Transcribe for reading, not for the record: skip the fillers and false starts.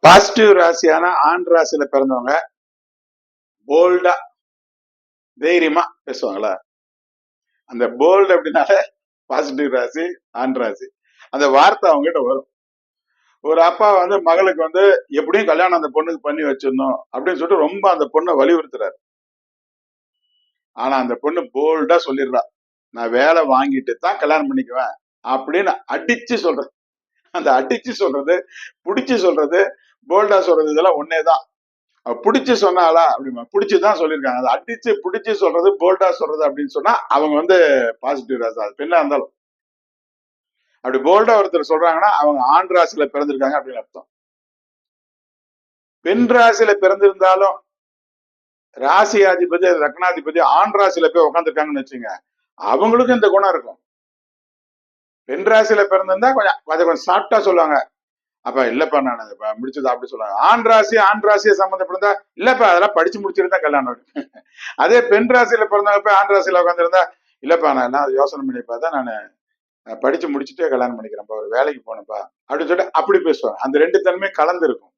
Positive ராசியான ஆண் ராசியில பிறந்தவங்க போல்டா தைரியமா பேசுவாங்களா? அந்த போல்டு அப்படின்னால பாசிட்டிவ் ராசி, ஆண் ராசி. அந்த வார்த்தை அவங்க கிட்ட வரும். ஒரு அப்பா வந்து மகளுக்கு வந்து எப்படியும் கல்யாணம் அந்த பொண்ணுக்கு பண்ணி வச்சிடணும் அப்படின்னு சொல்லிட்டு ரொம்ப அந்த பொண்ணை வலியுறுத்துறாரு. ஆனா அந்த பொண்ணு போல்டா சொல்லிடுறா, நான் வேலை வாங்கிட்டு தான் கல்யாணம் பண்ணிக்குவேன் அப்படின்னு அடிச்சு சொல்றது. அந்த அடிச்சு சொல்றது, புடிச்சு சொல்றது, போல்டா சொல்றது இதெல்லாம் ஒன்னேதான். புடிச்சு சொன்னாலா அப்படிமா? புடிச்சுதான் சொல்லியிருக்காங்க. அதை அடிச்சு புடிச்சு சொல்றது, போல்டா சொல்றது அப்படின்னு சொன்னா அவங்க வந்து பாசிட்டிவ் ராசி. அது பெண்ணா இருந்தாலும் அப்படி போல்டா ஒருத்தர் சொல்றாங்கன்னா அவங்க ஆண் ராசியில பிறந்திருக்காங்க அப்படின்னு அர்த்தம். பெண் ராசியில பிறந்திருந்தாலும் ராசி அதிபதி லக்னாதிபதி ஆண் ராசியில போய் உட்காந்துருக்காங்கன்னு வச்சுங்க, அவங்களுக்கும் இந்த குணம் இருக்கும். பெண் ராசியில பிறந்திருந்தா கொஞ்சம் அதை கொஞ்சம் சாப்பிட்டா சொல்லுவாங்க, அப்ப இல்லப்பா நான் முடிச்சது அப்படி சொல்லுவாங்க. ஆண் ராசியை சம்மந்தப்பட்டிருந்தா இல்லப்பா அதெல்லாம் படிச்சு முடிச்சிருந்தா கல்யாணம். அதே பெண் ராசியில பிறந்தவங்க போய் ஆண் ராசியில உட்காந்துருந்தா இல்லப்பா நான் என்ன யோசனை பண்ணி பார்த்தா நான் படிச்சு முடிச்சுட்டே கல்யாணம் பண்ணிக்கிறேன்ப்பா, ஒரு வேலைக்கு போனப்பா அப்படின்னு சொல்லிட்டு அப்படி பேசுவாங்க. அந்த ரெண்டு தன்மை கலந்து இருக்கும்.